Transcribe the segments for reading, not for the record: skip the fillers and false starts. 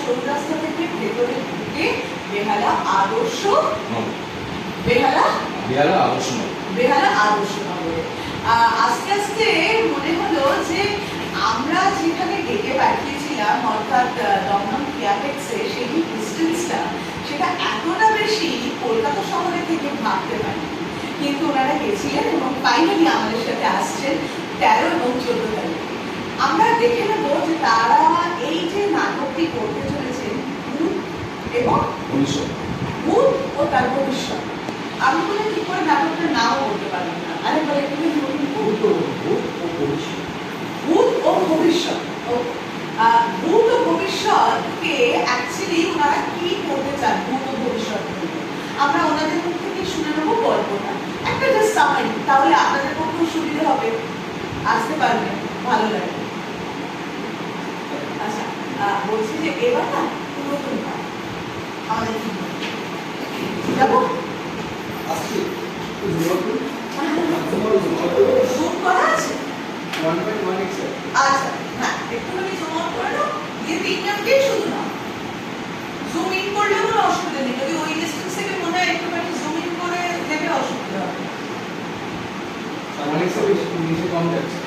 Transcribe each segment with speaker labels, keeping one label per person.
Speaker 1: চৌরাস্তা থেকে ভেতরে ঢুকে বেহালা আদর্শ বেহালা
Speaker 2: বেহালা আদর্শ
Speaker 1: বেহালা আদর্শ নগরে আস্তে আস্তে মনে হলো যে আমরা যেখানে ডেকে পাঠিয়েছিলাম অর্থাৎ দমদম ক্রিয়াটেক্সে সেই ডিস্টেন্সটা সেটা এতটা বেশি কলকাতা শহরে থেকে ভাবতে পারি, কিন্তু ওনারা গেছিলেন এবং ফাইনালি আমাদের সাথে আসছেন 13 এবং 14 তারিখে। আমরা দেখে নেব যে তারা এই যে নাটকটি করতে চলেছেন ভূত এবং ভূত ও তার ভবিষ্যৎ। আমি বলে কি করে নাটকটার নামও বলতে পারলাম না, আরে বলে তুমি ভূত ও ভবিষ্যৎ। ভূত ও ভবিষ্যৎ, ভূত ও ভবিষ্যৎকে অ্যাকচুয়ালি ওনারা কি করতে চান ভূত ও ভবিষ্যৎ নিয়ে আমরা ওনাদের মুখ থেকে শুনে নেবো গল্পটা, একটা জাস্ট সামারি, তাহলে আপনাদের পক্ষেও সুবিধা হবে, আসতে পারবেন, ভালো লাগবে। আচ্ছা, বলছি যে এবার না নতুন আমাদের কি যাবো
Speaker 3: আসছে
Speaker 1: জুম করা আছে?
Speaker 3: 1.1x
Speaker 1: আচ্ছা, হ্যাঁ একটুখানি জুম আউট করে নাও, দিয়ে 3 মিনিটকেই শুধু নাও, জুম ইন করলে কোনো অসুবিধা নেই, যদি ওই ডিস্টেন্স থেকে মনে হয় একটুখানি জুম ইন করে দেবে অসুবিধা হবে
Speaker 3: অনেক সব নিচে কম যাচ্ছে।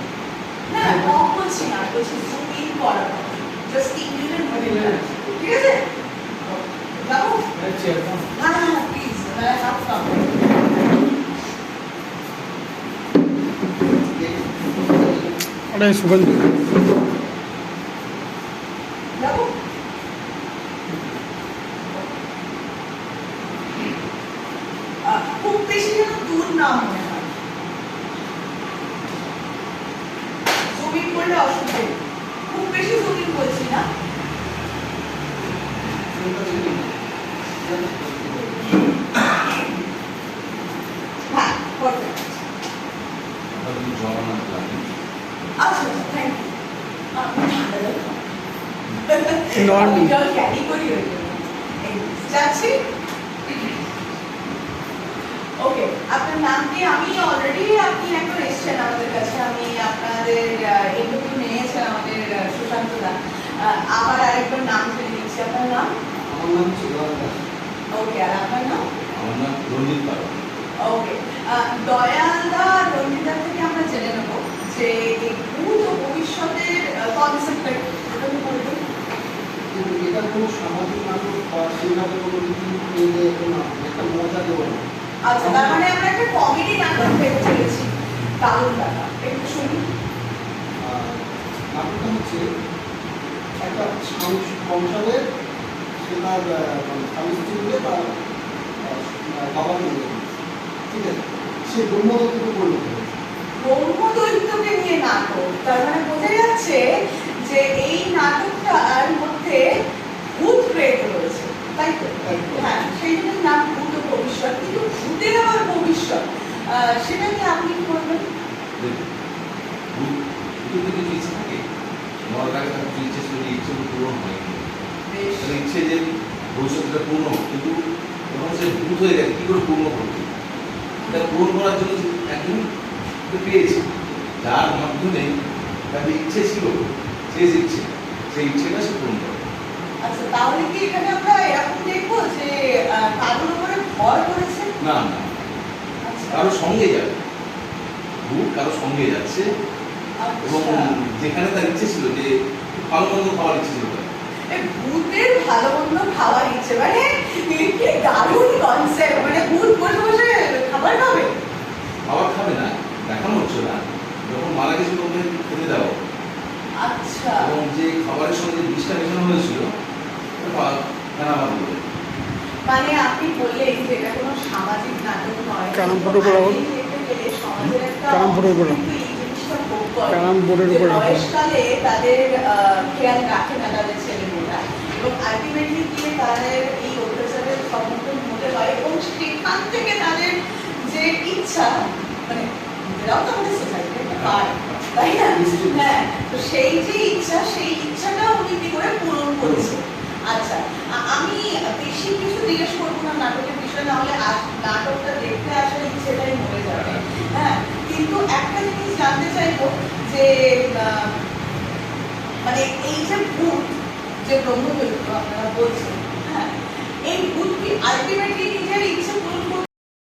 Speaker 1: না, কম বলছি না, বলছি জুম ইন করা জাস্ট 3 মিনিটের মধ্যে, ঠিক আছে? যাবো? হ্যাঁ প্লিজ, হাত কাম
Speaker 4: अरे सुगंध
Speaker 1: যাবো? খুব বেশি যেন দূর না মনে হয়, জুম ইন করলে অসুবিধা নেই, খুব বেশি জুম ইন বলছি না। হ্যাঁ, perfect। আচ্ছা, থ্যাংক ইউ। ঠান্ডা জল খাও। আমি জল ক্যারি করি ওই জন্য। যাচ্ছি। ওকে, আপনার নাম কি? আমি অলরেডি আপনি একবার এসেছেন আমাদের কাছে, আমি আপনাদের ইন্টারভিউ নিয়েছেন আমাদের সুশান্ত দা, আবার আরেকবার নাম ফেলে দিচ্ছি। আপনার নাম?
Speaker 3: আমার নাম সুদর্শন দাস।
Speaker 1: ওকে, আর আপনার নাম?
Speaker 2: আমার নাম রঞ্জিত পাল।
Speaker 1: ওকে, দয়াল দা রঞ্জিত দা থেকে আমরা জেনে নেব যে এই ভূত ও ভবিষ্যতের কনসেপ্টটা একটু বলবেন।
Speaker 3: কিন্তু এটা কোনো সামাজিক নাটক বা সেইভাবে কোনো রীতি না, একটা মজা দেবো না।
Speaker 1: আচ্ছা, তার মানে আমরা একটা কমেডি নাটক দেখতে চলেছি, দারুণ দাদা, একটু শুনি।
Speaker 3: নাটকটা হচ্ছে একটা সংসারের সে তার স্বামী স্ত্রীকে তার বাবাকে নিয়ে, ঠিক আছে, সে ব্রহ্মদত্তকে পরিণত হয়েছে।
Speaker 1: ব্রহ্মদৈত্যকে নিয়ে নাটক, তার মানে বোঝা যাচ্ছে যে এই নাটকটার মধ্যে ভূত প্রেত রয়েছে, তাই তো? হ্যাঁ, সেই জন্য নাম ভূত ও ভবিষ্যৎ, কিন্তু ভূতের আবার ভবিষ্যৎ, সেটা নিয়ে আপনি কি বলবেন?
Speaker 2: কিছু ইচ্ছে থাকে, আমার কাছে কিছু ইচ্ছে ছিল, ইচ্ছেগুলো পূরণ হয়নি। ইচ্ছে যে ভবিষ্যৎটা পূর্ণ হোক, কিন্তু যখন সে ভূত হয়ে গেছে, কি করে পূর্ণ করবে? এটা পূরণ করার জন্য একজন পেয়েছে, যার মাধ্যমে তাদের ইচ্ছে ছিল, শেষ ইচ্ছে, সেই ইচ্ছেটা সে পূরণ করে।
Speaker 1: আচ্ছা, তাহলে কি এখানে আমরা এরকম দেখবো যে কারোর উপরে ভর করেছে?
Speaker 2: না না, কারো সঙ্গে যাবে, ভূত কারো সঙ্গে যাচ্ছে, এবং যেখানে তার ইচ্ছে ছিল যে ভালো মন্দ খাওয়ার ইচ্ছে ছিল,
Speaker 1: ভূতের ভালো মন্দ খাওয়ার ইচ্ছে, মানে কি দারুণ কনসেপ্ট, মানে ভূত বসে বসে খাবার খাবে?
Speaker 2: খাবার খাবে না, দেখানো হচ্ছে না, যখন মারা গেছিল ওকে খেতে দাও।
Speaker 1: আচ্ছা,
Speaker 2: এবং যে খাবারের সঙ্গে বিষটা মেশানো হয়েছিল
Speaker 1: মানে আপনি বললেন যে এটা কোনো সামাজিক নাটক নয়,
Speaker 4: ক্যারাম বোর্ডের উপর
Speaker 1: সমাজের একটা
Speaker 4: ক্যারাম বোর্ডের উপর ক্যারাম বোর্ডের উপর
Speaker 1: বয়সকালে তাদের খেয়াল রাখে না তাদের ছেলেমেয়েরা, এবং আলটিমেটলি গিয়ে তাদের এই অত্যাচারের সম্মুখীন হতে হয়, এবং সেখান থেকে তাদের যে ইচ্ছা, মানে এরাও তো আমাদের সোসাইটিতে পায়, তাই না? হ্যাঁ, তো সেই যে ইচ্ছা, সেই ইচ্ছাটা উনি কি করে পূরণ করেছে। আচ্ছা, আমি বেশি কিছু জিজ্ঞেস করবো না নাটকের বিষয়ে, নাহলে নাটকটা দেখতে আসার ইচ্ছেটাই মরে যাবে। হ্যাঁ, কিন্তু একটা জিনিস জানতে চাইবো যে মানে এই যে ভূত যে ব্রহ্মচর্য আপনারা বলছেন, হ্যাঁ, এই ভূত কি আলটিমেটলি কি